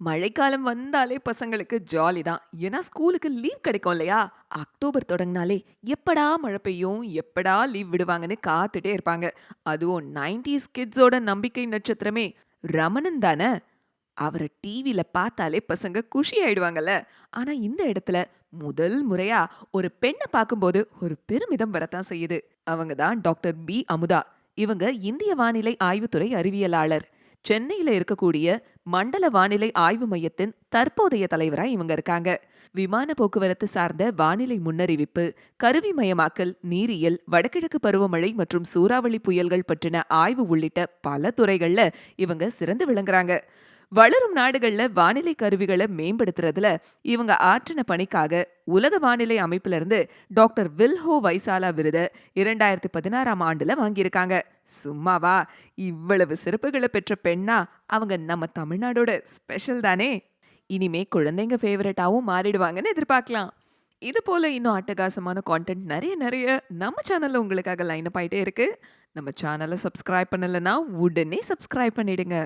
மழைக்காலம் வந்தாலே பசங்களுக்கு ஜாலி தான். ஏன்னா ஸ்கூலுக்கு லீவ் கிடைக்கும் இல்லையா? அக்டோபர் தொடங்குனாலே எப்படா மழை பெய்யும்? எப்படா லீவ் விடுவாங்கன்னு காத்துட்டே இருப்பாங்க. அதுவும் 90s கிட்ஸோட நம்பிக்கை நட்சத்திரமே ரமணன் தான. அவர டிவில பார்த்தாலே பசங்க குஷி ஆயிடுவாங்கல்ல. ஆனா இந்த இடத்துல முதல் முறையா ஒரு பெண்ண பார்க்கும்போது ஒரு பெருமிதம் வரத்தான் செய்யுது. அவங்க தான் டாக்டர் பி. அமுதா. இவங்க இந்திய வானிலை ஆய்வுத்துறை அறிவியலாளர். சென்னையில இருக்கக்கூடிய மண்டல வானிலை ஆய்வு மையத்தின் தற்போதைய தலைவரா இவங்க இருக்காங்க. விமான போக்குவரத்து சார்ந்த வானிலை முன்னறிவிப்பு, கருவிமயமாக்கல், நீரியல், வடகிழக்கு பருவமழை மற்றும் சூறாவளி புயல்கள் பற்றின ஆய்வு உள்ளிட்ட பல துறைகள்ல இவங்க சிறந்து விளங்குறாங்க. வளரும் நாடுகள்ல வானிலை கருவிகளை மேம்படுத்துறதுல இவங்க ஆற்றின பணிக்காக உலக வானிலை அமைப்புல இருந்து டாக்டர் வில்ஹோ வைசாலா விருத 2016ஆம் ஆண்டுல வாங்கியிருக்காங்க. சும்மாவா? இவ்வளவு சிறப்புகளை பெற்ற பெண்ணா அவங்க நம்ம தமிழ்நாடோட ஸ்பெஷல் தானே. இனிமே குழந்தைங்க ஃபேவரட்டாவும் மாறிடுவாங்கன்னு எதிர்பார்க்கலாம். இது போல இன்னும் அட்டகாசமான கான்டென்ட் நிறைய நிறைய நம்ம சேனல்ல உங்களுக்காக லைன் அப் ஆயிட்டே இருக்கு. நம்ம சேனலை சப்ஸ்கிரைப் பண்ணலன்னா உடனே சப்ஸ்கிரைப் பண்ணிடுங்க.